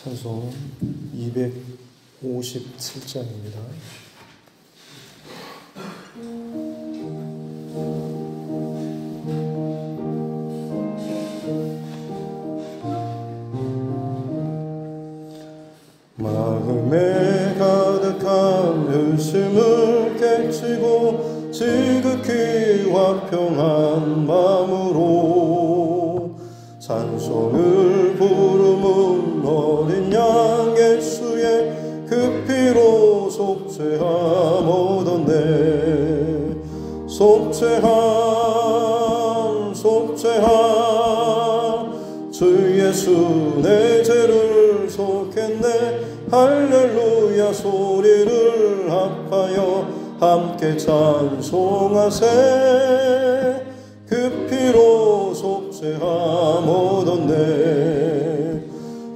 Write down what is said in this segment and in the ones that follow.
찬송 257장입니다. 마음에 가득한 의심을 깨치고 지극히 화평한 마음으로 찬송을 부르는 어린 양 예수의 그 피로 속죄함 얻었네. 속죄함 주 예수 내 죄를 속했네. 할렐루야 소리를 합하여 함께 찬송하세. 그 피로 속죄함 얻었네.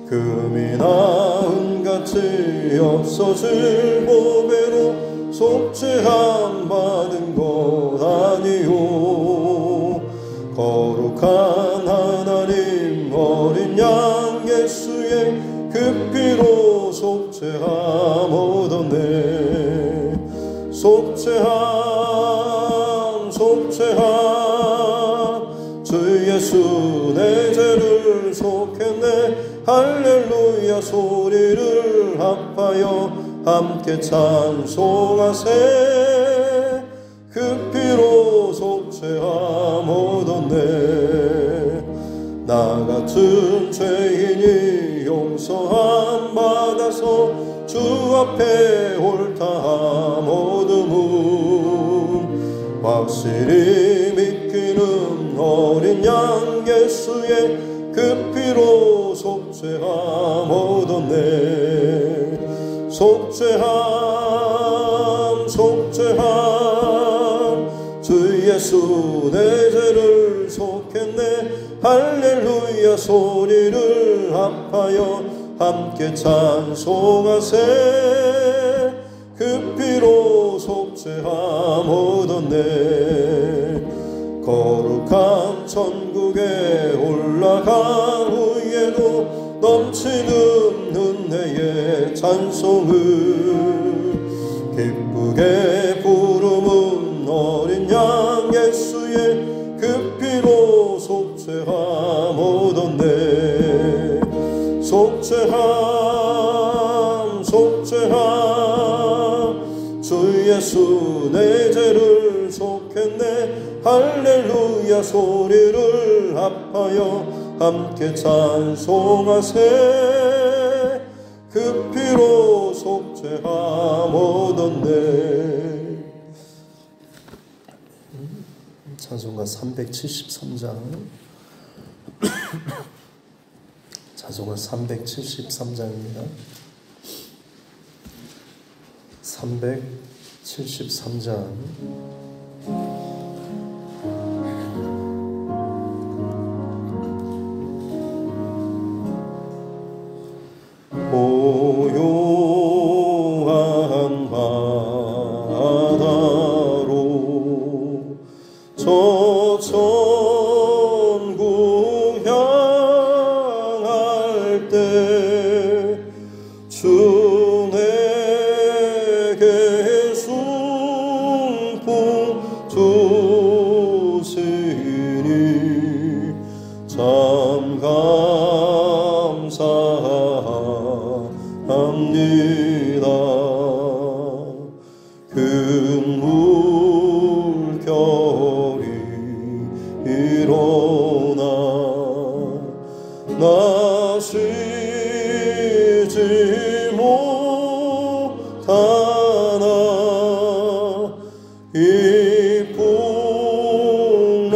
금이나 은같이 없어질 보배로 속죄함 받은 것 아니요. 거룩한 하나님 어린 양 예수의 그 피로 속죄함 얻었네. 속죄함 주 예수 내 죄를 속했네. 할렐루야 소리를 합하여 함께 찬송하세. 그 피로 속죄함 얻었네. 나 같은 죄인이 용서함 받아서 주 앞에 옳다함 얻음은 확실히 믿기는 어린 양 예수의 그 피로 속죄함 얻었네. 속죄함 주 예수 내 죄를 속했네. 할렐루야 소리를 합하여 함께 찬송하세. 그 피로 속죄함 얻었네. 거룩한 천국에 올라간 후에도 넘치는 은혜의 찬송을 기쁘게 부르는 어린 양 예수의 그 피로 속죄함 얻었네. 속죄함 주 예수 내 죄를 속했네. 할렐루야 소리를 합하여 함께 찬송하세. 그 피로 속죄함 얻었네. 찬송가 373장 찬송가 373장입니다. 373장 고요한 바다로 저 천국 향할 때 주 내게 순풍 주시니 참 감사합니다. 큰 물결이 일어나 나 쉬지 못하나 이 풍랑으로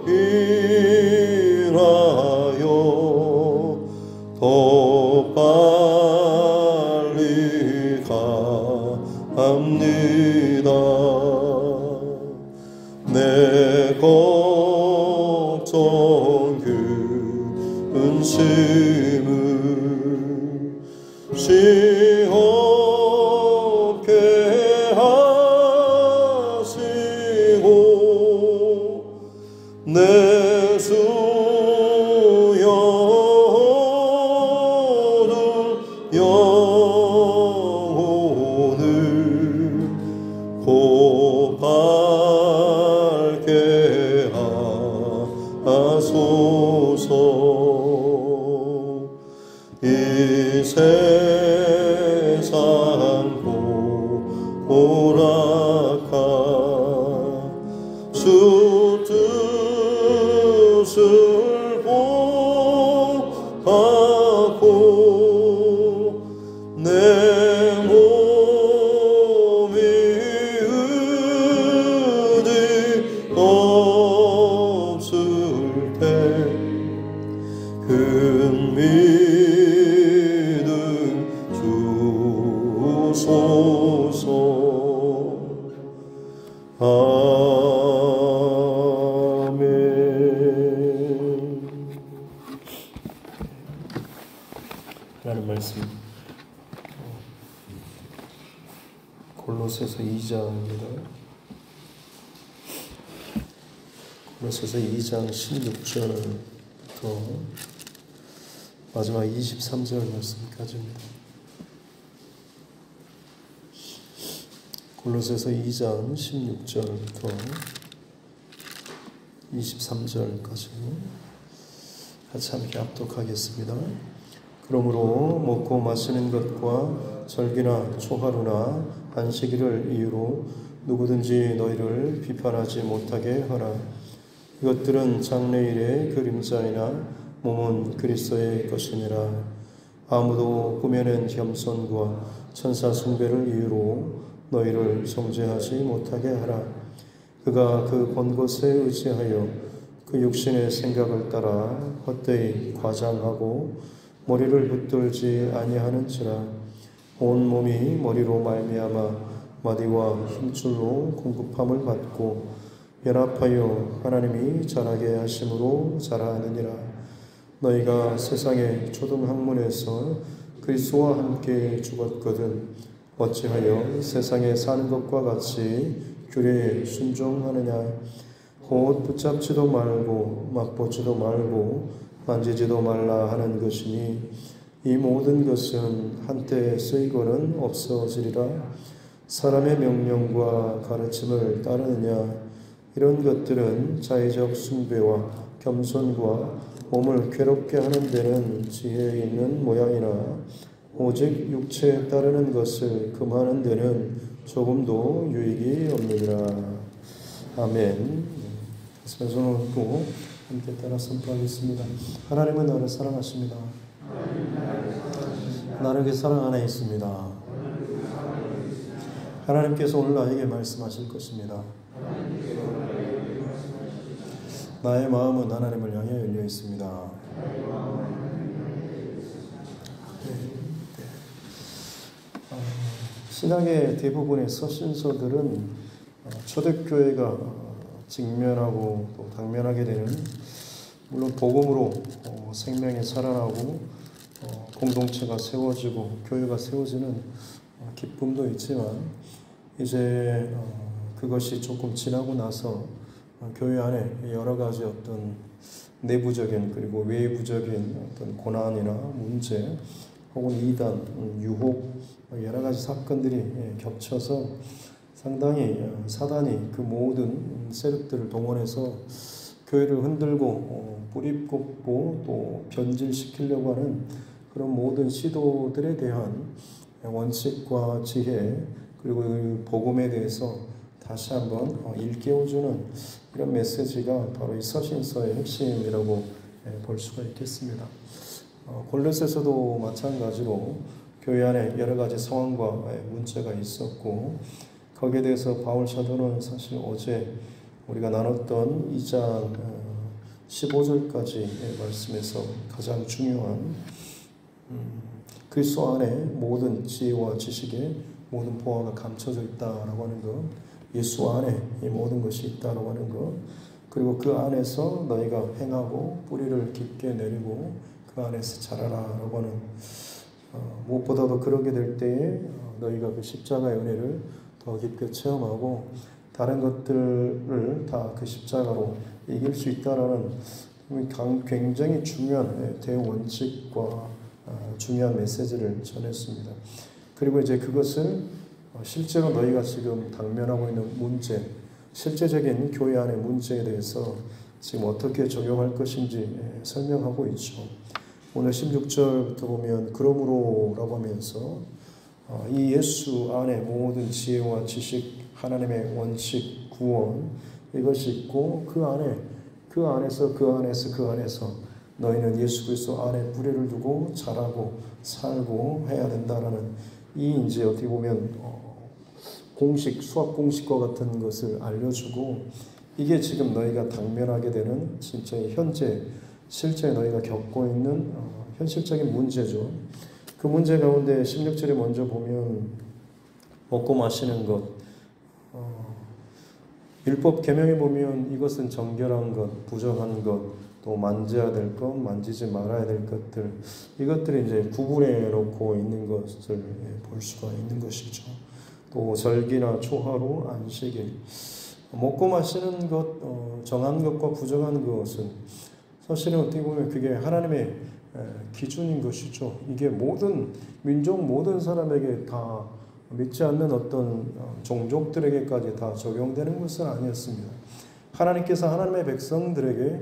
인하여 더 빨리 가합니다. 내 걱정 근심을 시없게 하시고 내 수여 세상 오락하 주 뜻을 보하고 내 몸이 의지 없을 때 큰 믿음 주소서. 아멘. 하나님 말씀 골로새서 2장입니다. 골로새서 2장 16절부터 마지막 23절 말씀까지입니다. 골로새서 2장 16절부터 23절까지 같이 함께 합독하겠습니다. 그러므로 먹고 마시는 것과 절기나 초하루나 안식일을 이유로 누구든지 너희를 비판하지 못하게 하라. 이것들은 장래일의 그림자이나 몸은 그리스도의 것이니라. 아무도 꾸며낸 겸손과 천사 숭배를 이유로 너희를 정죄하지 못하게 하라. 그가 그 본 것에 의지하여 그 육신의 생각을 따라 헛되이 과장하고 머리를 붙들지 아니하는지라. 온 몸이 머리로 말미암아 마디와 힘줄로 공급함을 받고 연합하여 하나님이 자라게 하심으로 자라느니라. 너희가 세상의 초등학문에서 그리스도와 함께 죽었거든 어찌하여 세상에 사는 것과 같이 규례에 순종하느냐. 곧 붙잡지도 말고 맛보지도 말고 만지지도 말라 하는 것이니 이 모든 것은 한때 쓰이고는 없어지리라. 사람의 명령과 가르침을 따르느냐. 이런 것들은 자의적 숭배와 겸손과 몸을 괴롭게 하는 데는 지혜 있는 모양이나 오직 육체에 따르는 것을 금하는 데는 조금도 유익이 없느니라. 아멘. 손을 얹고 함께 따라 선포하겠습니다. 하나님은 나를 사랑하십니다. 나를 그 사랑 안에 있습니다. 하나님께서 오늘 나에게 말씀하실 것입니다. 나의 마음은 하나님을 향해 열려 있습니다. 신학의 대부분의 서신서들은 초대교회가 직면하고 또 당면하게 되는, 물론 복음으로 생명이 살아나고 공동체가 세워지고 교회가 세워지는 기쁨도 있지만, 이제 그것이 조금 지나고 나서 교회 안에 여러 가지 어떤 내부적인 그리고 외부적인 어떤 고난이나 문제 혹은 이단, 유혹, 여러 가지 사건들이 겹쳐서 상당히 사단이 그 모든 세력들을 동원해서 교회를 흔들고 뿌리 뽑고 또 변질시키려고 하는 그런 모든 시도들에 대한 원칙과 지혜 그리고 복음에 대해서 다시 한번 일깨워주는 이런 메시지가 바로 이 서신서의 핵심이라고 볼 수가 있겠습니다. 골로새서도 마찬가지로 교회 안에 여러 가지 상황과 문제가 있었고, 거기에 대해서 바울 사도는 사실 어제 우리가 나눴던 2장 15절까지 말씀에서 가장 중요한 그리스도 안에 모든 지혜와 지식의 모든 보화가 감춰져 있다라고 하는 것, 예수 안에 이 모든 것이 있다라고 하는 것, 그리고 그 안에서 너희가 행하고 뿌리를 깊게 내리고 그 안에서 자라라라고 하는, 무엇보다도 그러게 될 때에 너희가 그 십자가의 은혜를 더 깊게 체험하고 다른 것들을 다 그 십자가로 이길 수 있다라는 굉장히 중요한 대원칙과 중요한 메시지를 전했습니다. 그리고 이제 그것을 실제로 너희가 지금 당면하고 있는 문제, 실제적인 교회 안의 문제에 대해서 지금 어떻게 적용할 것인지 설명하고 있죠. 오늘 16절부터 보면 그러므로라고 하면서 이 예수 안에 모든 지혜와 지식, 하나님의 원칙, 구원 이것이 있고 그 안에서 너희는 예수 그리스도 안에 뿌리를 두고 자라고 살고 해야 된다라는 이 이제 어떻게 보면 수학 공식과 같은 것을 알려주고 이게 지금 너희가 당면하게 되는 진짜 실제 너희가 겪고 있는 현실적인 문제죠. 그 문제 가운데 16절에 먼저 보면 먹고 마시는 것, 율법 계명에 보면 이것은 정결한 것, 부정한 것, 또 만져야 될 것, 만지지 말아야 될 것들, 이것들이 이제 구분해 놓고 있는 것을 볼 수가 있는 것이죠. 또 절기나 초하루, 안식일, 먹고 마시는 것, 정한 것과 부정한 것은 사실은 어떻게 보면 그게 하나님의 기준인 것이죠. 이게 모든 민족, 모든 사람에게 다 믿지 않는 어떤 종족들에게까지 다 적용되는 것은 아니었습니다. 하나님께서 하나님의 백성들에게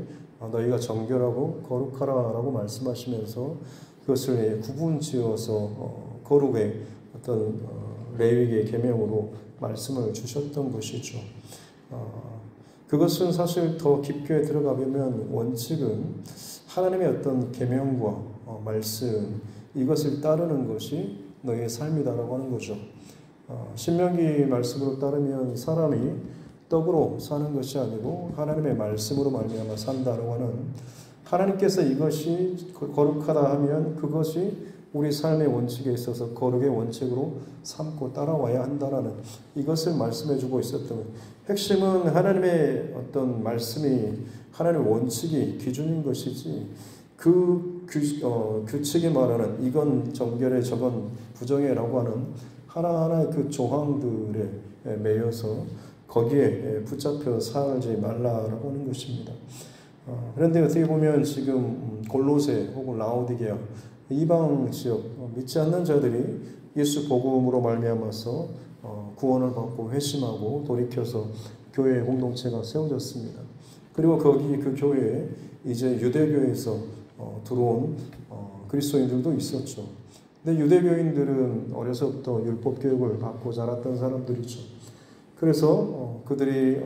너희가 정결하고 거룩하라라고 말씀하시면서 그것을 구분지어서 거룩의 어떤 레위기의 계명으로 말씀을 주셨던 것이죠. 그것은 사실 더 깊게 들어가보면 원칙은 하나님의 어떤 계명과 말씀 이것을 따르는 것이 너희의 삶이다라고 하는 거죠. 신명기 말씀으로 따르면 사람이 떡으로 사는 것이 아니고 하나님의 말씀으로 말미암아 산다라고 하는, 하나님께서 이것이 거룩하다 하면 그것이 우리 삶의 원칙에 있어서 거룩의 원칙으로 삼고 따라와야 한다라는 이것을 말씀해주고 있었던, 핵심은 하나님의 어떤 말씀이 하나님의 원칙이 기준인 것이지 그 규칙이 말하는 이건 정결해 저건 부정해라고 하는 하나하나의 그 조항들에 매여서 거기에 붙잡혀 살지 말라라고 하는 것입니다. 그런데 어떻게 보면 지금 골로새 혹은 라오디게아 이방 지역 믿지 않는 자들이 예수 복음으로 말미암아서 구원을 받고 회심하고 돌이켜서 교회 공동체가 세워졌습니다. 그리고 그 교회에 이제 유대교에서 들어온 그리스도인들도 있었죠. 근데 유대교인들은 어려서부터 율법 교육을 받고 자랐던 사람들이죠. 그래서 그들이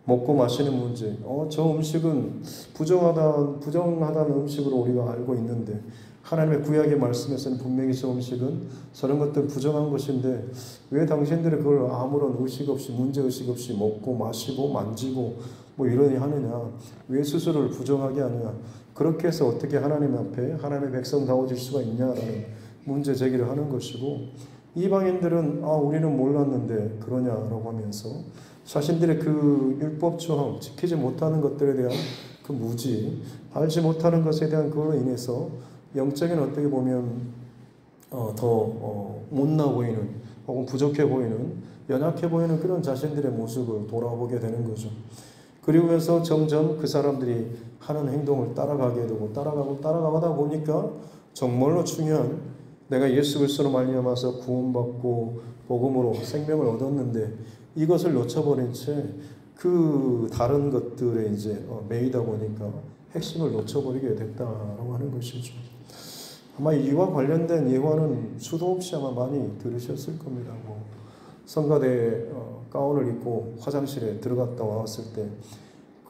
먹고 마시는 문제, 저 음식은 부정하다는 음식으로 우리가 알고 있는데 하나님의 구약의 말씀에서는 분명히 저 음식은 저런 것들 부정한 것인데 왜 당신들이 그걸 아무런 의식 없이 문제의식 없이 먹고 마시고 만지고 뭐 이러니 하느냐, 왜 스스로를 부정하게 하느냐, 그렇게 해서 어떻게 하나님 앞에 하나님의 백성다워질 수가 있냐라는 문제 제기를 하는 것이고, 이방인들은 우리는 몰랐는데 그러냐라고 하면서 자신들의 그 율법 조항 지키지 못하는 것들에 대한 그 무지, 알지 못하는 것에 대한 그걸로 인해서 영적인 어떻게 보면 더 못나 보이는 혹은 부족해 보이는 연약해 보이는 그런 자신들의 모습을 돌아보게 되는 거죠. 그리고서 점점 그 사람들이 하는 행동을 따라가게 되고 따라가다 보니까 정말로 중요한 내가 예수 그리스도로 말미암아서 구원받고 복음으로 생명을 얻었는데 이것을 놓쳐버린 채 그 다른 것들에 이제 매이다 보니까 핵심을 놓쳐버리게 됐다라고 하는 것이죠. 아마 이와 관련된 예화는 수도 없이 아마 많이 들으셨을 겁니다. 성가대 가운을 입고 화장실에 들어갔다 왔을 때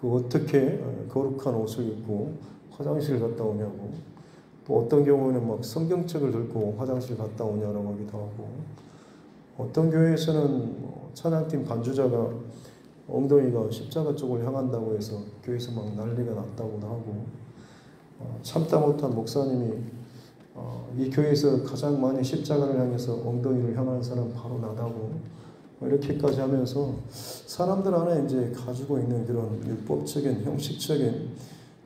그 어떻게 거룩한 옷을 입고 화장실 갔다 오냐고, 또 어떤 경우는 막 성경책을 들고 화장실 갔다 오냐라고 하기도 하고, 어떤 교회에서는 찬양팀 반주자가 엉덩이가 십자가 쪽을 향한다고 해서 교회에서 막 난리가 났다고도 하고, 참다 못한 목사님이 이 교회에서 가장 많이 십자가를 향해서 엉덩이를 향하는 사람 바로 나다고 이렇게까지 하면서 사람들 안에 이제 가지고 있는 그런 율법적인 형식적인,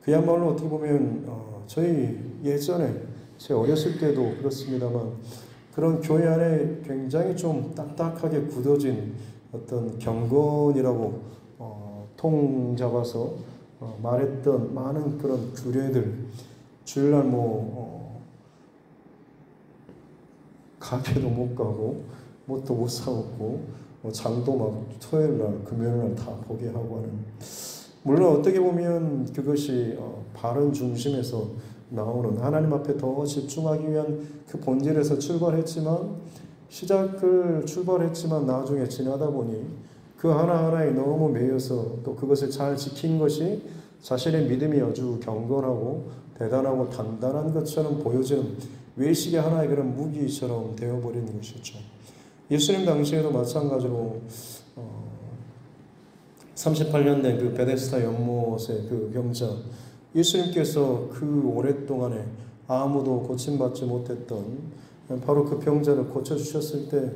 그야말로 어떻게 보면 저희 예전에 제 어렸을 때도 그렇습니다만 그런 교회 안에 굉장히 좀 딱딱하게 굳어진 어떤 경건이라고 통 잡아서 말했던 많은 그런 규례들, 주일날 가게도 못 가고 뭣도 못 사먹고 장도 막 토요일날 금요일날 다 보게 하고 하는, 물론 어떻게 보면 그것이 바른 중심에서 나오는 하나님 앞에 더 집중하기 위한 그 본질에서 출발했지만 나중에 지나다 보니 그 하나하나에 너무 매여서 또 그것을 잘 지킨 것이 자신의 믿음이 아주 경건하고 대단하고 단단한 것처럼 보여지는 외식의 하나의 그런 무기처럼 되어버리는 것이죠. 예수님 당시에도 마찬가지로 38년 된 그 베데스다 연못의 그 병자, 예수님께서 그 오랫동안에 아무도 고침받지 못했던 바로 그 병자를 고쳐주셨을 때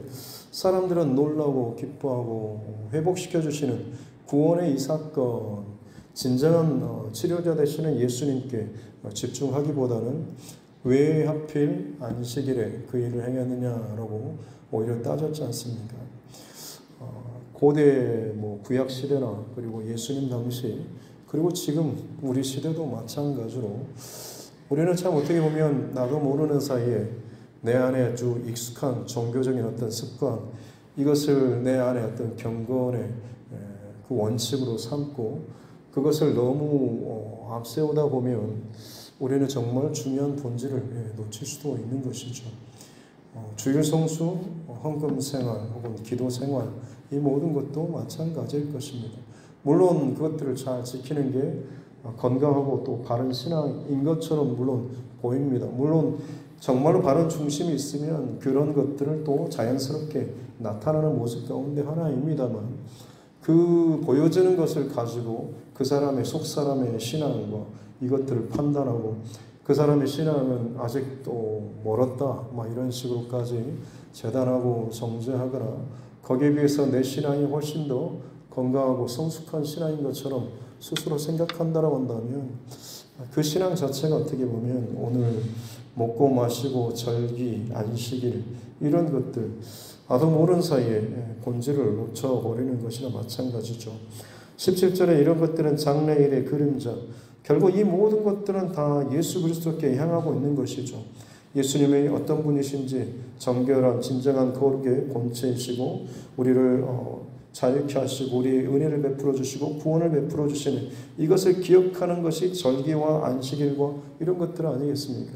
사람들은 놀라고 기뻐하고 회복시켜 주시는 구원의 이 사건, 진정한 치료자 되시는 예수님께 집중하기보다는 왜 하필 안식일에 그 일을 행했느냐라고 오히려 따졌지 않습니까? 고대 구약 시대나 그리고 예수님 당시 그리고 지금 우리 시대도 마찬가지로 우리는 참 어떻게 보면 나도 모르는 사이에 내 안에 아주 익숙한 종교적인 어떤 습관, 이것을 내 안에 어떤 경건의 그 원칙으로 삼고 그것을 너무 앞세우다 보면 우리는 정말 중요한 본질을 놓칠 수도 있는 것이죠. 주일 성수, 헌금 생활 혹은 기도 생활, 이 모든 것도 마찬가지일 것입니다. 물론 그것들을 잘 지키는 게 건강하고 또 바른 신앙인 것처럼 물론 보입니다. 물론 정말로 바른 중심이 있으면 그런 것들을 또 자연스럽게 나타나는 모습 가운데 하나입니다만, 그 보여지는 것을 가지고 그 사람의 속사람의 신앙과 이것들을 판단하고 그 사람의 신앙은 아직도 멀었다 이런 식으로까지 재단하고 정죄하거나 거기에 비해서 내 신앙이 훨씬 더 건강하고 성숙한 신앙인 것처럼 스스로 생각한다고 한다면 그 신앙 자체가 어떻게 보면 오늘 먹고 마시고 절기, 안식일 이런 것들 나도 모르는 사이에 본질을 놓쳐버리는 것이나 마찬가지죠. 17절에 이런 것들은 장래일의 그림자, 결국 이 모든 것들은 다 예수 그리스도께 향하고 있는 것이죠. 예수님이 어떤 분이신지 정결한 진정한 거룩의 본체이시고 우리를 자유케 하시고 우리의 은혜를 베풀어 주시고 구원을 베풀어 주시는 이것을 기억하는 것이 절기와 안식일과 이런 것들 아니겠습니까?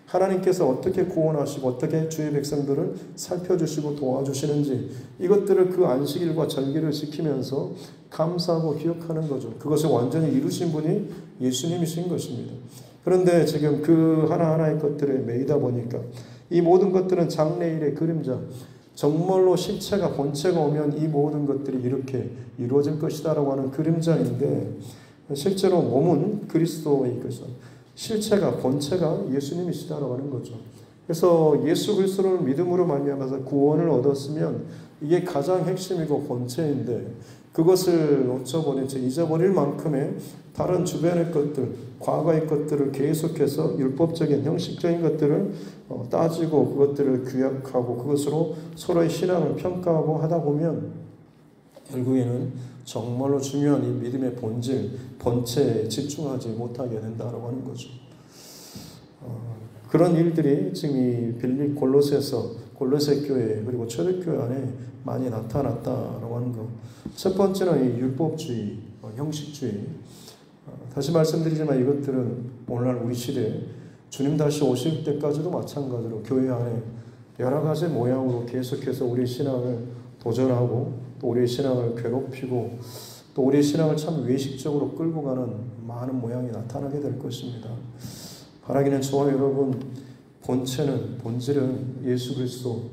하나님께서 어떻게 구원하시고 어떻게 주의 백성들을 살펴주시고 도와주시는지 이것들을 그 안식일과 절기를 지키면서 감사하고 기억하는 거죠. 그것을 완전히 이루신 분이 예수님이신 것입니다. 그런데 지금 그 하나하나의 것들에 매이다 보니까 이 모든 것들은 장래일의 그림자, 정말로 실체가 본체가 오면 이 모든 것들이 이렇게 이루어질 것이다라고 하는 그림자인데 실제로 몸은 그리스도의 것은 실체가 본체가 예수님이시다라고 하는 거죠. 그래서 예수 그리스도를 믿음으로 말미암아서 구원을 얻었으면 이게 가장 핵심이고 본체인데 그것을 놓쳐버린 채 잊어버릴 만큼의 다른 주변의 것들, 과거의 것들을 계속해서 율법적인 형식적인 것들을 따지고 그것들을 규약하고 그것으로 서로의 신앙을 평가하고 하다 보면 결국에는 정말로 중요한 이 믿음의 본질, 본체에 집중하지 못하게 된다고 하는 거죠. 그런 일들이 지금 이 빌립 골로새 교회 그리고 초대교회 안에 많이 나타났다라고 하는 것. 첫 번째는 이 율법주의, 형식주의. 다시 말씀드리지만 이것들은 오늘날 우리 시대에 주님 다시 오실 때까지도 마찬가지로 교회 안에 여러 가지 모양으로 계속해서 우리 신앙을 도전하고 또 우리의 신앙을 괴롭히고 또 우리의 신앙을 참 외식적으로 끌고 가는 많은 모양이 나타나게 될 것입니다. 바라기는 저와 여러분 본질은 예수 그리스도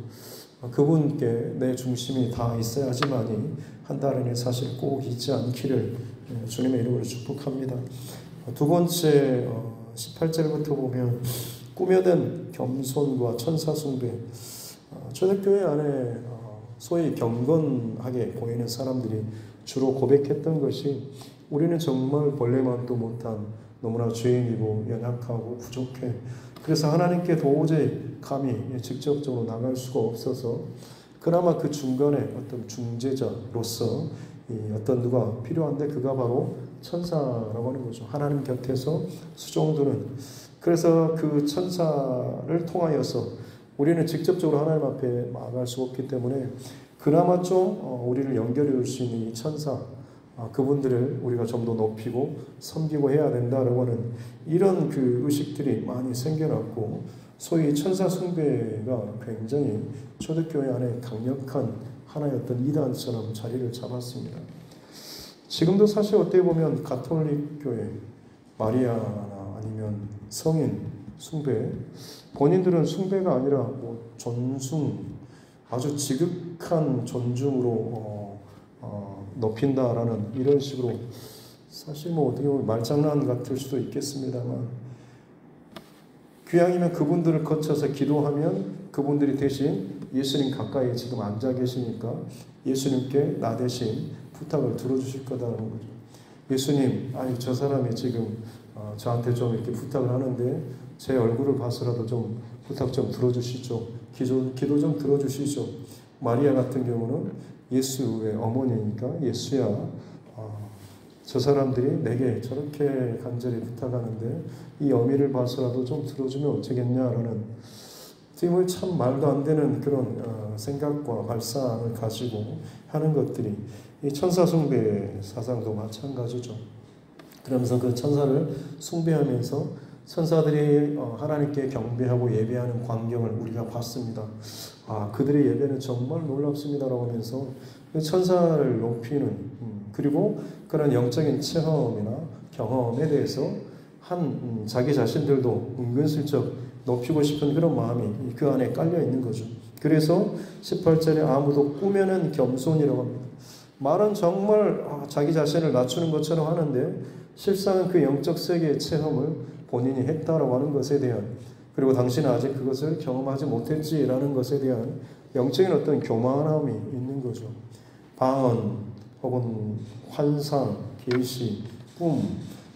그분께 내 중심이 다 있어야지만이 한다는 사실 꼭 잊지 않기를 주님의 이름으로 축복합니다. 두 번째 18절부터 보면 꾸며낸 겸손과 천사숭배. 초대교회 안에 소위 경건하게 보이는 사람들이 주로 고백했던 것이 우리는 정말 벌레만도 못한 너무나 죄인이고 연약하고 부족해. 그래서 하나님께 도저히 감히 직접적으로 나갈 수가 없어서 그나마 그 중간에 어떤 중재자로서 어떤 누가 필요한데 그가 바로 천사라고 하는 거죠. 하나님 곁에서 수종드는. 그래서 그 천사를 통하여서 우리는 직접적으로 하나님 앞에 나갈 수 없기 때문에 그나마 좀 우리를 연결해 줄 수 있는 이 천사, 그분들을 우리가 좀 더 높이고 섬기고 해야 된다라고 하는 이런 그 의식들이 많이 생겨났고, 소위 천사 숭배가 굉장히 초대교회 안에 강력한 하나의 어떤 이단처럼 자리를 잡았습니다. 지금도 사실 어떻게 보면 가톨릭 교회, 마리아나 아니면 성인 숭배, 본인들은 숭배가 아니라 뭐 존중, 아주 지극한 존중으로 높인다라는 이런 식으로, 사실 뭐 어떻게 보면 말장난 같을 수도 있겠습니다만, 귀양이면 그분들을 거쳐서 기도하면 그분들이 대신 예수님 가까이 지금 앉아 계시니까 예수님께 나 대신 부탁을 들어주실 거다라는 거죠. 예수님, 아니 저 사람이 지금 저한테 좀 이렇게 부탁을 하는데 제 얼굴을 봐서라도 좀 부탁 좀 들어주시죠. 기도 좀 들어주시죠. 마리아 같은 경우는 예수의 어머니니까, 예수야, 저 사람들이 내게 저렇게 간절히 부탁하는데 이 어미를 봐서라도 좀 들어주면 어쩌겠냐라는, 참 말도 안 되는 그런 생각과 발상을 가지고 하는 것들이 이 천사 숭배 사상도 마찬가지죠. 그러면서 그 천사를 숭배하면서 천사들이 하나님께 경배하고 예배하는 광경을 우리가 봤습니다. 그들의 예배는 정말 놀랍습니다라고 하면서 그 천사를 높이는, 그리고 그런 영적인 체험이나 경험에 대해서 자기 자신들도 은근슬쩍 높이고 싶은 그런 마음이 그 안에 깔려 있는 거죠. 그래서 18절에 아무도 꾸며낸 겸손이라고 합니다. 말은 정말 자기 자신을 낮추는 것처럼 하는데 실상은 그 영적 세계의 체험을 본인이 했다라고 하는 것에 대한, 그리고 당신은 아직 그것을 경험하지 못했지라는 것에 대한 영적인 어떤 교만함이 있는 거죠. 방언 혹은 환상, 계시, 꿈,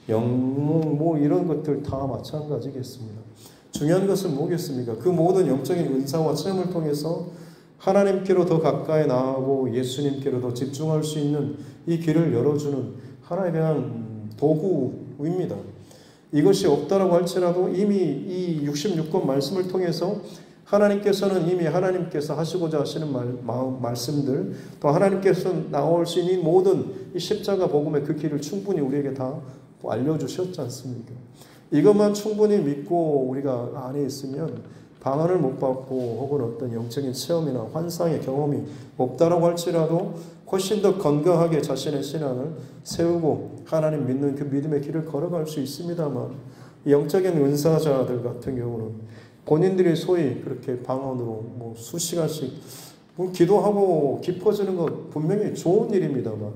영몽 뭐 이런 것들 다 마찬가지겠습니다. 중요한 것은 뭐겠습니까? 그 모든 영적인 은사와 체험을 통해서 하나님께로 더 가까이 나아가고 예수님께로 더 집중할 수 있는 이 길을 열어주는 하나에 대한 도구입니다. 이것이 없다라고 할지라도 이미 이 66권 말씀을 통해서 하나님께서는 이미 하나님께서 하시고자 하시는 말씀들, 또 하나님께서 나올 수 있는 모든 이 십자가 복음의 그 길을 충분히 우리에게 다 알려주셨지 않습니까? 이것만 충분히 믿고 우리가 안에 있으면 방언을 못 받고 혹은 어떤 영적인 체험이나 환상의 경험이 없다라고 할지라도 훨씬 더 건강하게 자신의 신앙을 세우고 하나님 믿는 그 믿음의 길을 걸어갈 수 있습니다만, 영적인 은사자들 같은 경우는 본인들이 소위 그렇게 방언으로 뭐 수시간씩 기도하고 깊어지는 것 분명히 좋은 일입니다만,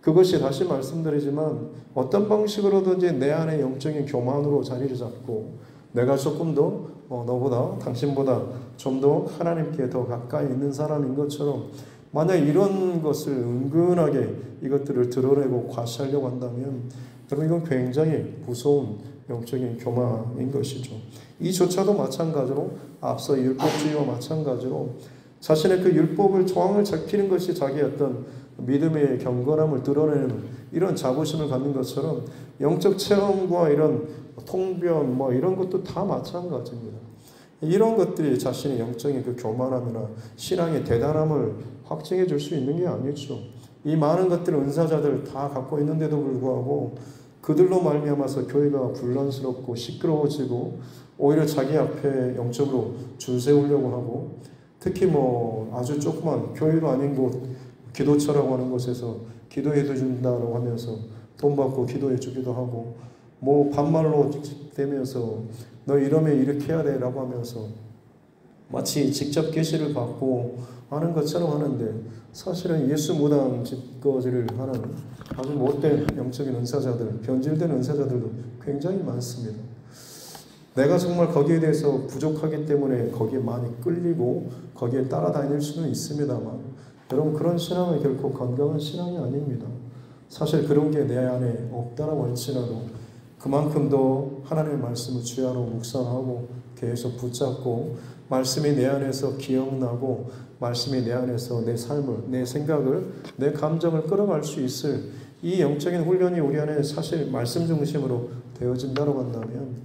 그것이 다시 말씀드리지만 어떤 방식으로든지 내 안에 영적인 교만으로 자리를 잡고 내가 조금 더 너보다 당신보다 좀 더 하나님께 더 가까이 있는 사람인 것처럼, 만약 이런 것을 은근하게 이것들을 드러내고 과시하려고 한다면 여러분 이건 굉장히 무서운 영적인 교만인 것이죠. 이조차도 마찬가지로 앞서 율법주의와 마찬가지로 자신의 그 율법을 조항을 지키는 것이 자기의 어떤 믿음의 경건함을 드러내는 이런 자부심을 갖는 것처럼 영적 체험과 이런 통변 뭐 이런 것도 다 마찬가지입니다. 이런 것들이 자신의 영적인 그 교만함이나 신앙의 대단함을 확증해 줄 수 있는 게 아니죠. 이 많은 것들을 은사자들 다 갖고 있는데도 불구하고 그들로 말미암아서 교회가 분란스럽고 시끄러워지고 오히려 자기 앞에 영적으로 줄 세우려고 하고, 특히 뭐 아주 조그만 교회도 아닌 곳 기도처라고 하는 곳에서 기도해 준다고 하면서 돈 받고 기도해 주기도 하고, 뭐 반말로 대면서 너 이러면 이렇게 해야 돼 라고 하면서 마치 직접 계시를 받고 하는 것처럼 하는데, 사실은 예수 무당 짓거지를 하는 아주 못된 영적인 은사자들, 변질된 은사자들도 굉장히 많습니다. 내가 정말 거기에 대해서 부족하기 때문에 거기에 많이 끌리고 거기에 따라다닐 수는 있습니다만, 여러분 그런 신앙은 결코 건강한 신앙이 아닙니다. 사실 그런 게 내 안에 없다라고 할지라도 그만큼 더 하나님의 말씀을 주야로 묵상하고 계속 붙잡고 말씀이 내 안에서 기억나고 말씀이 내 안에서 내 삶을, 내 생각을, 내 감정을 끌어갈 수 있을 이 영적인 훈련이 우리 안에 사실 말씀 중심으로 되어진다고 한다면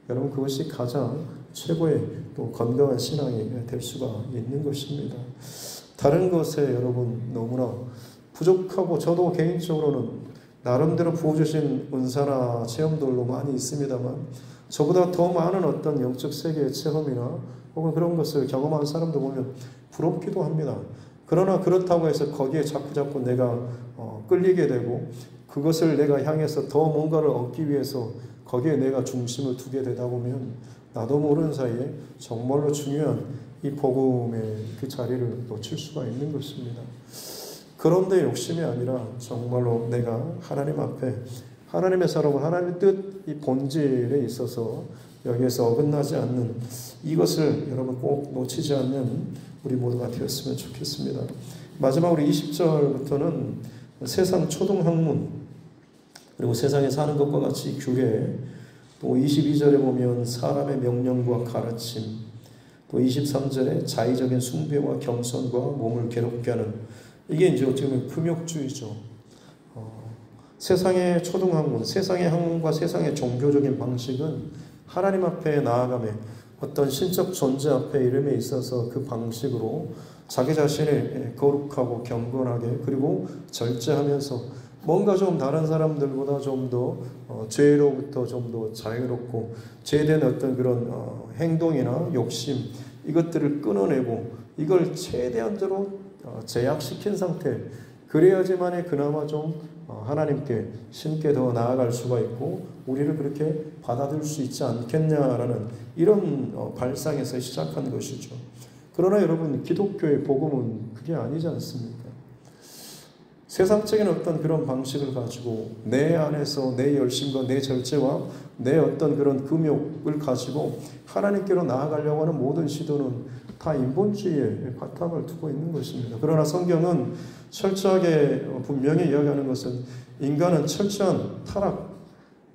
여러분 그것이 가장 최고의 또 건강한 신앙이 될 수가 있는 것입니다. 다른 것에 여러분 너무나 부족하고, 저도 개인적으로는 나름대로 부어주신 은사나 체험들도 많이 있습니다만 저보다 더 많은 어떤 영적 세계의 체험이나 혹은 그런 것을 경험한 사람도 보면 부럽기도 합니다. 그러나 그렇다고 해서 거기에 자꾸 내가 끌리게 되고 그것을 내가 향해서 더 뭔가를 얻기 위해서 거기에 내가 중심을 두게 되다 보면 나도 모르는 사이에 정말로 중요한 이 복음의 그 자리를 놓칠 수가 있는 것입니다. 그런데 욕심이 아니라 정말로 내가 하나님 앞에 하나님의 사람을 하나님의 뜻, 이 본질에 있어서 여기에서 어긋나지 않는 이것을 여러분 꼭 놓치지 않는 우리 모두가 되었으면 좋겠습니다. 마지막으로 20절부터는 세상 초등학문 그리고 세상에 사는 것과 같이 규례, 또 22절에 보면 사람의 명령과 가르침, 또 23절에 자의적인 숭배와 겸손과 몸을 괴롭게 하는 이게 이제 어떻게 보면 금욕주의죠. 세상의 초등학문, 세상의 학문과 세상의 종교적인 방식은 하나님 앞에 나아가며 어떤 신적 존재 앞에 이름에 있어서 그 방식으로 자기 자신을 거룩하고 경건하게 그리고 절제하면서 뭔가 좀 다른 사람들보다 좀 더 죄로부터 좀 더 자유롭고 죄된 어떤 그런 행동이나 욕심 이것들을 끊어내고 이걸 최대한적으로 제약시킨 상태 그래야지만이 그나마 좀 하나님께 신께 더 나아갈 수가 있고 우리를 그렇게 받아들일 수 있지 않겠냐라는 이런 발상에서 시작한 것이죠. 그러나 여러분 기독교의 복음은 그게 아니지 않습니까? 세상적인 어떤 그런 방식을 가지고 내 안에서 내 열심과 내 절제와 내 어떤 그런 금욕을 가지고 하나님께로 나아가려고 하는 모든 시도는 다 인본주의에 바탕을 두고 있는 것입니다. 그러나 성경은 철저하게 분명히 이야기하는 것은 인간은 철저한 타락,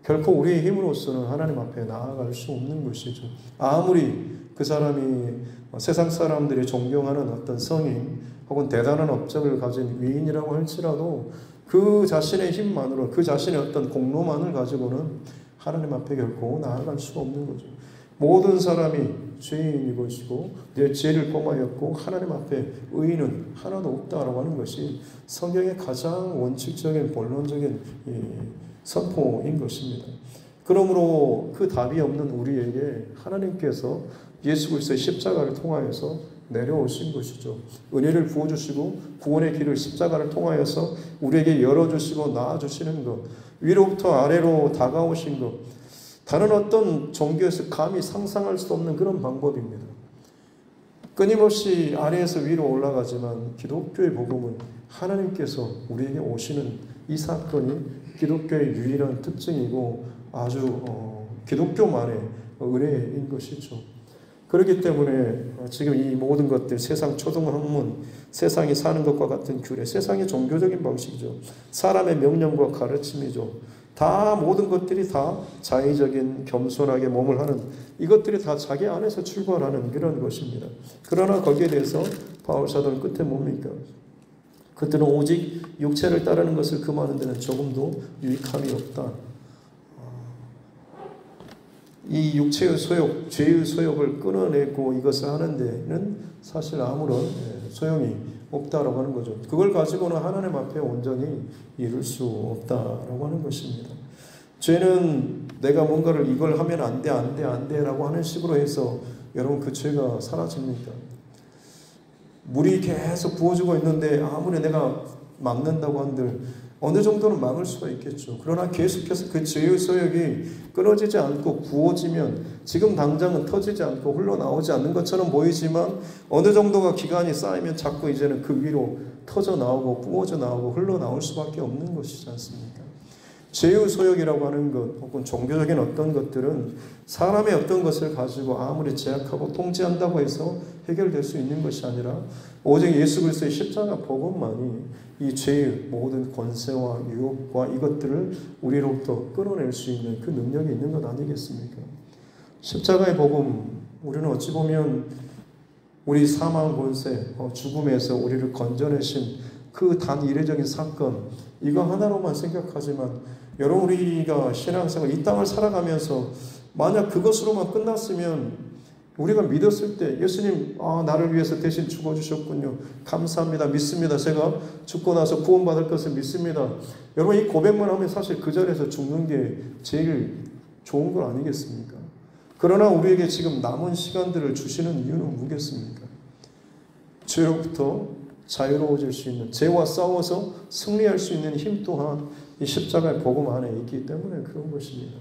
결코 우리의 힘으로서는 하나님 앞에 나아갈 수 없는 것이죠. 아무리 그 사람이 세상 사람들이 존경하는 어떤 성인 혹은 대단한 업적을 가진 위인이라고 할지라도 그 자신의 힘만으로 그 자신의 어떤 공로만을 가지고는 하나님 앞에 결코 나아갈 수가 없는 거죠. 모든 사람이 죄인이 것이고 내 죄를 범하였고 하나님 앞에 의인은 하나도 없다라고 하는 것이 성경의 가장 원칙적인 본론적인 선포인 것입니다. 그러므로 그 답이 없는 우리에게 하나님께서 예수 그리스도의 십자가를 통하여서 내려오신 것이죠. 은혜를 부어주시고 구원의 길을 십자가를 통하여서 우리에게 열어주시고 낳아주시는 것, 위로부터 아래로 다가오신 것, 다른 어떤 종교에서 감히 상상할 수 없는 그런 방법입니다. 끊임없이 아래에서 위로 올라가지만 기독교의 복음은 하나님께서 우리에게 오시는 이 사건이 기독교의 유일한 특징이고 아주 기독교만의 은혜인 것이죠. 그렇기 때문에 지금 이 모든 것들 세상 초등학문, 세상이 사는 것과 같은 규례, 세상의 종교적인 방식이죠. 사람의 명령과 가르침이죠. 다 모든 것들이 다 자의적인 겸손하게 몸을 하는 이것들이 다 자기 안에서 출발하는 그런 것입니다. 그러나 거기에 대해서 바울 사도는 끝에 뭡니까? 그들은 오직 육체를 따르는 것을 금하는 데는 조금도 유익함이 없다. 이 육체의 소욕, 죄의 소욕을 끊어내고 이것을 하는 데는 사실 아무런 소용이 없다라고 하는 거죠. 그걸 가지고는 하나님 앞에 온전히 이룰 수 없다라고 하는 것입니다. 죄는 내가 뭔가를 이걸 하면 안 돼 라고 하는 식으로 해서 여러분 그 죄가 사라집니까? 물이 계속 부어지고 있는데 아무리 내가 막는다고 한들 어느 정도는 막을 수가 있겠죠. 그러나 계속해서 그 죄의 소욕이 끊어지지 않고 부어지면 지금 당장은 터지지 않고 흘러나오지 않는 것처럼 보이지만 어느 정도가 기간이 쌓이면 자꾸 이제는 그 위로 터져 나오고 부어져 나오고 흘러나올 수밖에 없는 것이지 않습니까? 죄의 소욕이라고 하는 것 혹은 종교적인 어떤 것들은 사람의 어떤 것을 가지고 아무리 제약하고 통제한다고 해서 해결될 수 있는 것이 아니라 오직 예수 그리스도의 십자가 복음만이 이 죄의 모든 권세와 유혹과 이것들을 우리로부터 끌어낼 수 있는 그 능력이 있는 것 아니겠습니까? 십자가의 복음, 우리는 어찌 보면 우리 사망 권세, 죽음에서 우리를 건져내신 그 단 이례적인 사건 이거 하나로만 생각하지만 여러분 우리가 신앙생활 이 땅을 살아가면서 만약 그것으로만 끝났으면 우리가 믿었을 때 예수님 나를 위해서 대신 죽어주셨군요. 감사합니다. 믿습니다. 제가 죽고 나서 구원받을 것을 믿습니다. 여러분 이 고백만 하면 사실 그 자리에서 죽는 게 제일 좋은 건 아니겠습니까? 그러나 우리에게 지금 남은 시간들을 주시는 이유는 뭐겠습니까? 죄로부터 자유로워질 수 있는, 죄와 싸워서 승리할 수 있는 힘 또한 이 십자가의 복음 안에 있기 때문에 그런 것입니다.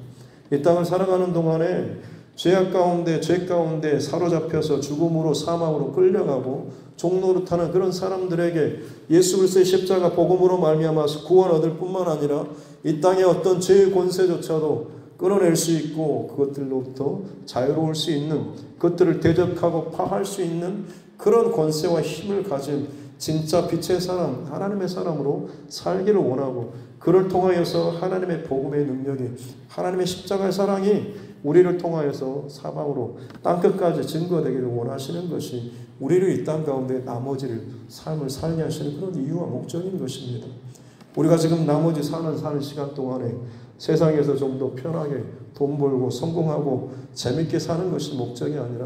이 땅을 살아가는 동안에 죄악 가운데, 죄 가운데 사로잡혀서 죽음으로 사망으로 끌려가고 종노릇하는 그런 사람들에게 예수 그리스도의 십자가 복음으로 말미암아서 구원 얻을 뿐만 아니라 이 땅의 어떤 죄의 권세조차도 끊어낼 수 있고 그것들로부터 자유로울 수 있는, 그것들을 대적하고 파할 수 있는 그런 권세와 힘을 가진 진짜 빛의 사람, 하나님의 사람으로 살기를 원하고, 그를 통하여서 하나님의 복음의 능력이, 하나님의 십자가의 사랑이 우리를 통하여서 사방으로 땅끝까지 증거되기를 원하시는 것이 우리를 이 땅 가운데 나머지를 삶을 살게 하시는 그런 이유와 목적인 것입니다. 우리가 지금 나머지 사는 시간 동안에 세상에서 좀 더 편하게 돈 벌고 성공하고 재밌게 사는 것이 목적이 아니라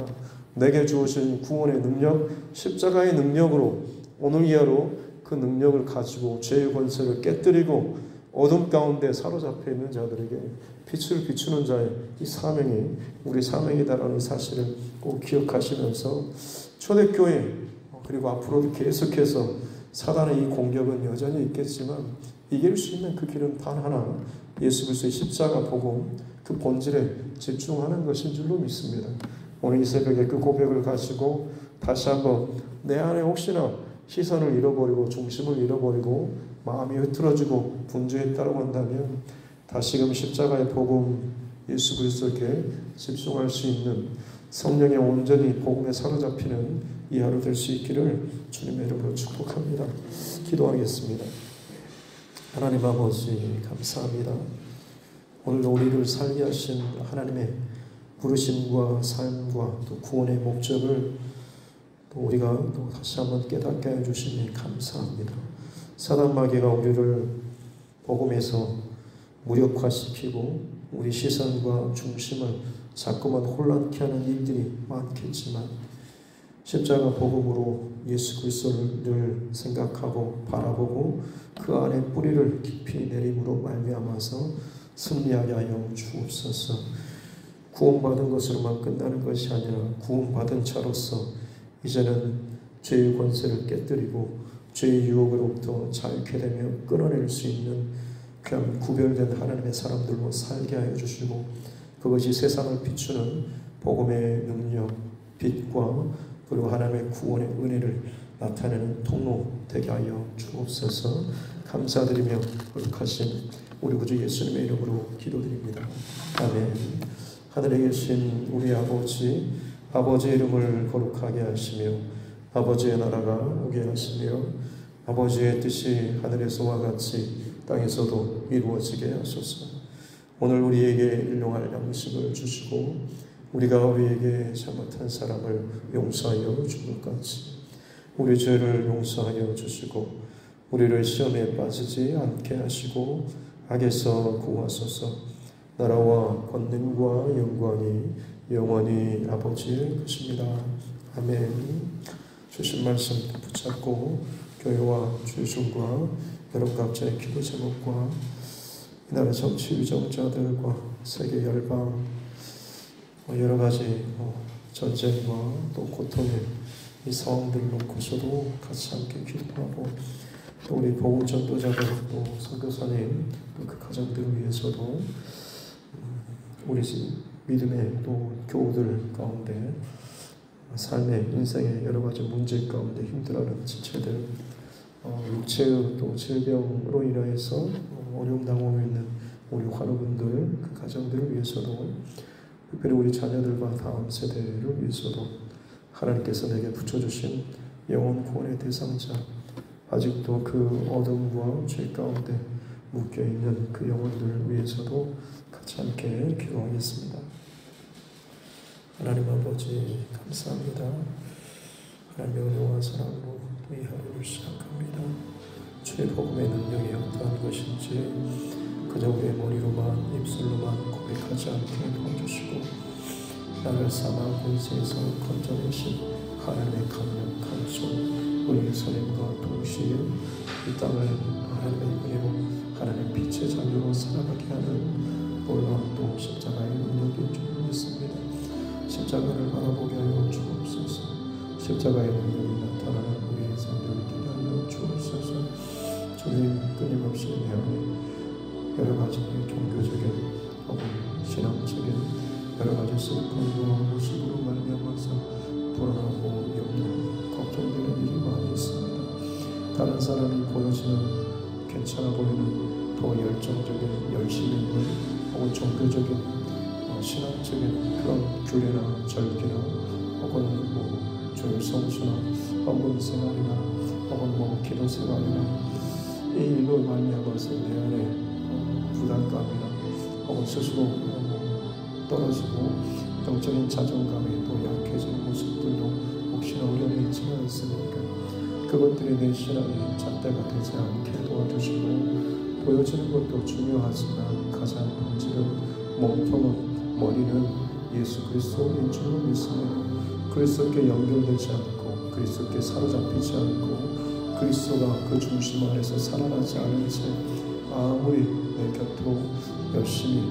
내게 주어진 구원의 능력, 십자가의 능력으로 오늘 이하로 그 능력을 가지고 죄의 권세를 깨뜨리고 어둠 가운데 사로잡혀 있는 자들에게 빛을 비추는 자의 이 사명이 우리 사명이다라는 사실을 꼭 기억하시면서 초대교회 그리고 앞으로도 계속해서 사단의 이 공격은 여전히 있겠지만 이길 수 있는 그 길은 단 하나, 예수 그리스도의 십자가 복음 그 본질에 집중하는 것인 줄로 믿습니다. 오늘 이 새벽에 그 고백을 가지고 다시 한번 내 안에 혹시나 시선을 잃어버리고 중심을 잃어버리고 마음이 흐트러지고 분주했다고 한다면 다시금 십자가의 복음 예수 그리스도께 집중할 수 있는, 성령에 온전히 복음에 사로잡히는 이 하루 될 수 있기를 주님의 이름으로 축복합니다. 기도하겠습니다. 하나님 아버지 감사합니다. 오늘도 우리를 살게 하신 하나님의 부르심과 삶과 또 구원의 목적을 또 우리가 또 다시 한번 깨닫게 해주시니 감사합니다. 사단 마귀가 우리를 복음에서 무력화시키고 우리 시선과 중심을 자꾸만 혼란케 하는 일들이 많겠지만 십자가 복음으로 예수 그리스도를 생각하고 바라보고 그 안에 뿌리를 깊이 내림으로 말미암아서 승리하게 하여 주옵소서. 구원받은 것으로만 끝나는 것이 아니라 구원받은 자로서 이제는 죄의 권세를 깨뜨리고 죄의 유혹으로부터 자유케 되며 끊어낼 수 있는 그냥 구별된 하나님의 사람들로 살게 하여 주시고 그것이 세상을 비추는 복음의 능력, 빛과 그리고 하나님의 구원의 은혜를 나타내는 통로 되게 하여 주옵소서. 감사드리며 거룩하신 우리 구주 예수님의 이름으로 기도드립니다. 아멘. 하늘에 계신 우리 아버지, 아버지의 이름을 거룩하게 하시며 아버지의 나라가 오게 하시며 아버지의 뜻이 하늘에서와 같이 땅에서도 이루어지게 하소서. 오늘 우리에게 일용할 양식을 주시고 우리가 우리에게 잘못한 사람을 용서하여 준 것 같이 우리 죄를 용서하여 주시고 우리를 시험에 빠지지 않게 하시고 악에서 구하소서. 나라와 권능과 영광이 영원히 아버지의 것입니다. 아멘. 주신 말씀 붙잡고 교회와 주중과 여러분 각자의 기도 제목과 이 나라 정치 위정자들과 세계 열방 여러 가지 전쟁과 또 고통의 이 상황들을 놓고서도 같이 함께 기도하고 또 우리 복음 전도자들 또 선교사님 또 그 가정들을 위해서도 우리 믿음의 또 교우들 가운데 삶의 인생의 여러 가지 문제 가운데 힘들어하는 지체들 육체의 또 질병으로 인하여서 어려움 당하고 있는 우리 환우분들 그 가정들을 위해서도 특별히 우리 자녀들과 다음 세대를 위해서도 하나님께서 내게 붙여주신 영혼 구원의 대상자 아직도 그 어둠과 죄 가운데 묶여있는 그 영혼들을 위해서도 같이 함께 기도하겠습니다. 하나님 아버지 감사합니다. 하나님의 은혜와 사랑으로 이 하루를 시작합니다. 주의 복음의 능력이 어떠한 것인지 그저 우리의 머리로만 입술로만 고백하지 않게 도와주시고 나를 사망 권세에서 건져내신 하나님의 강력한 손, 우리의 손님과 동시에 이 땅을 하나님의 은혜로 하나님의 빛의 자녀로 살아가게 하는 놀라운 또 십자가의 능력인 줄 믿습니다. 십자가를 바라보게 하여 주옵소서. 십자가의 능력이 나타나는 우리의 삶을 있게 하여 주옵소서. 주님, 끊임없이 내 안에 여러 가지 종교적인 혹은 신앙적인 여러 가지 슬픔과 모습으로 말미암아서 불안하고 염려, 걱정되는 일이 많이 있습니다. 다른 사람이 보여지는 괜찮아 보이는 더 열정적인 열심히 있는 혹은 종교적인 신앙적인 그런 규례나 절기나 혹은 종성수나 헌금 생활이나 혹은 기도 생활이나 이 일로 말미암아서 내 안에 부담감이나 혹은 스스로 떨어지고 영적인 자존감이 또 약해지는 모습들도 혹시나 우리 안에 있지는 않습니까? 그것들이 내 신앙의 잣대가 되지 않게 도와주시고 보여지는 것도 중요하지만 가장 본질은 몸통은 머리는 예수 그리스도인 줄로 믿습니다. 그리스도께 연결되지 않고 그리스도께 사로잡히지 않고 그리스도가 그 중심 안에서 살아나지 않은 채 아무리 내 곁으로 열심히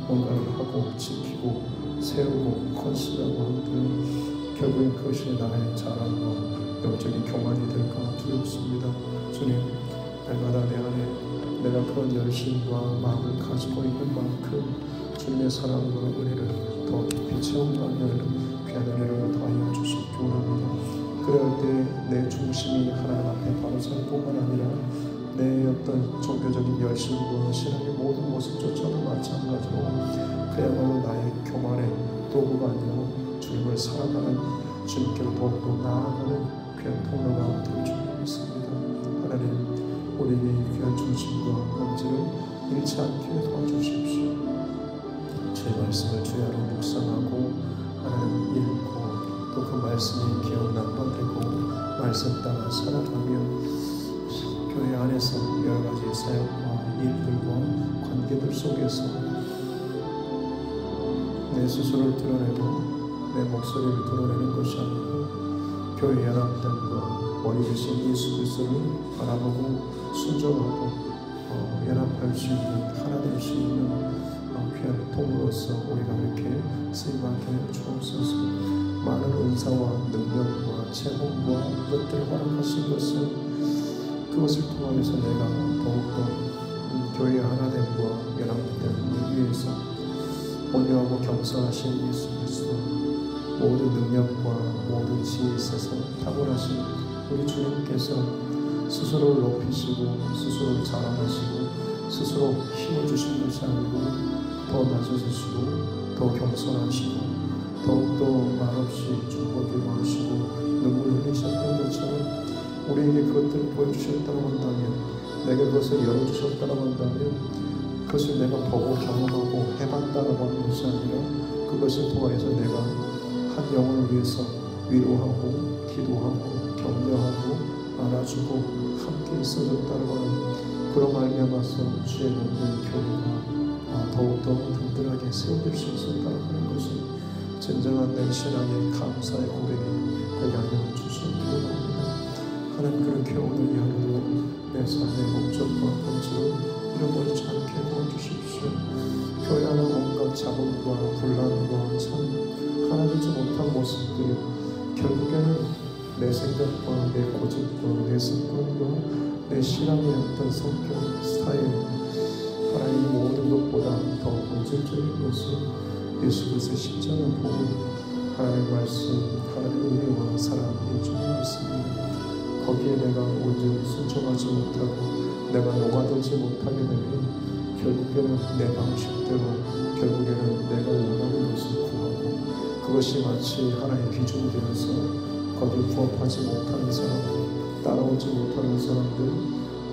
뭔가를 하고 지키고 세우고 컨실하고 한들 결국엔 그것이 나의 자랑과 영적인 교만이 될까 두렵습니다. 주님, 날마다 내 안에 내가 그런 열심과 마음을 가지고 있는 만큼 주님의 사랑과 은혜를 더 깊이 체험하는 귀한 은혜를 더하여 주시기 원합니다. 그럴 때 내 중심이 하나님 앞에 바로 설 뿐만 아니라 내 어떤 종교적인 열심과 신앙의 모든 모습조차도 마찬가지로 그야말로 나의 교만의 도구가 아니라 주님을 사랑하는 주님께로 더욱더 나아가는 귀한 통로가 될 줄 믿습니다. 하나님, 우리의 귀한 중심과 본질을 잃지 않게 도와주십시오. 주의 말씀을 주의 안에 묵상하고 하나님 읽고 또 그 말씀이 기억난바 되고 말씀 따라 살아가며 교회 안에서 여러 가지 사역과 일들과 관계들 속에서 내 스스로를 드러내고 내 목소리를 드러내는 것이 아니고 교회 연합됨과 머리 대신 예수 그리스도를 바라보고 순종하고 연합할 수 있는 하나 될 수 있는 귀한 통로로서 우리가 이렇게 쓰임받게 하여 주옵소서. 많은 은사와 능력과 체험과 것들을 허락하신 것은 그것을 통하여서 내가 더욱더 교회의 하나됨과 연합됨을 위해서 온유하고 겸손하신 예수 그리스도, 모든 능력과 모든 지혜에 있어서 탁월하신 우리 주님께서 스스로를 높이시고 스스로를 자랑하시고 스스로 힘을 주신 것이 아니고 더 낮아지시고 더 겸손하시고 더욱더 말없이 중보기도 하시고 눈물을 흘리셨던 것처럼 우리에게 그것들을 보여주셨다고 한다면, 내게 그것을 열어주셨다고 한다면 그것을 내가 보고 경험하고 해봤다고 하는 것이 아니라 그것을 통해서 내가 한 영혼을 위해서 위로하고 기도하고 격려하고 안아주고 함께 있어줬다고 하는 그런 말미암아서 주의 모든 교회가 더욱더 든든하게 세워질 수 있었다고 하는 것이 진정한 내 신앙의 감사의 고백이 되게 하여 주시기 바랍니다. 하나님, 그렇게 오늘 이 하루도 내 삶의 목적과 본질을 잃어버리지 않게 도와주십시오. 교회 안에 온갖 잡음과 분란과 참 하나 되지 못한 모습들이 결국에는 내 생각과 내 고집과 내 습관과 내 신앙의 어떤 성격, 스타일, 하나님 모든 것보다 더 본질적인 것은 예수 그리스도의 십자가 보고 하나님의 말씀, 하나님의 은혜와 사랑인 줄 믿습니다. 거기에 내가 온전히 순종하지 못하고 내가 녹아들지 못하게 되면 결국에는 내 방식대로 결국에는 내가 원하는 것을 구하고 그것이 마치 하나의 기준이 되어서 거기에 부합하지 못하는 사람들, 따라오지 못하는 사람들,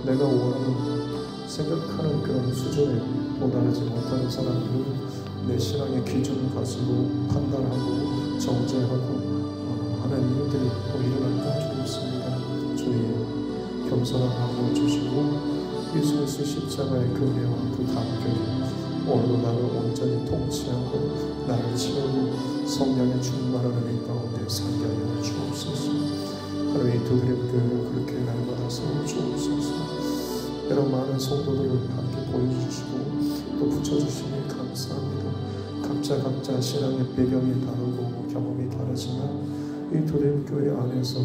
내가 원하는 생각하는 그런 수준에 도달하지 못하는 사람들, 내 신앙의 기준을 가지고 판단하고 정죄하고 하는 일들이 또 일어날까 주겠습니다. 주님, 겸손한 마음을 주시고 예수 그리스도 십자가의 그 은혜와 그 감격이 오늘도 나를 온전히 통치하고 나를 채우고 성령의 충만한 은혜 가운데 살게 하여 주옵소서. 하나님 이 두드림 교회를 그렇게 날마다 세워주옵소서. 여러 많은 성도들을 함께 보여주시고 또 붙여주시니 감사합니다. 각자 신앙의 배경이 다르고 경험이 다르지만 이 두드림 교회 안에서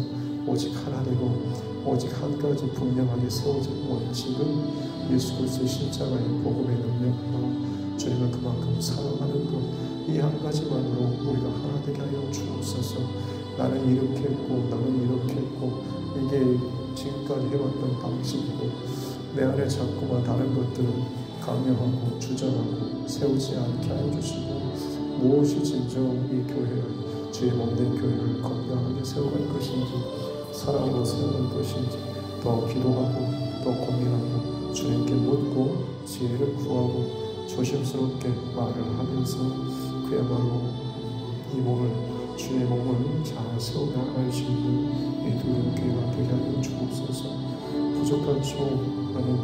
오직 하나 되고 오직 한 가지 분명하게 세워진 원칙은 예수 그리스도의 십자가의 복음의 능력으로 주님을 그만큼 사랑하는 것, 이 한 가지만으로 우리가 하나 되게 하여 주옵소서. 나는 이렇게 했고 나는 이렇게 했고 이게 지금까지 해왔던 방식이고 내 안에 자꾸만 다른 것들을 강요하고 주장하고 세우지 않게 하여 주시고 무엇이 진정 이 교회를 주의 몸된 교회를 건강하게 세워갈 것인지 사랑으로 세우는 것인지 더 기도하고 더 고민하고 주님께 묻고 지혜를 구하고 조심스럽게 말을 하면서 그야말로 이 몸을 주의 몸을 잘 세워나갈 수 있는 이 두려운 교회가 되게 하여 주옵소서. 부족한 초 나는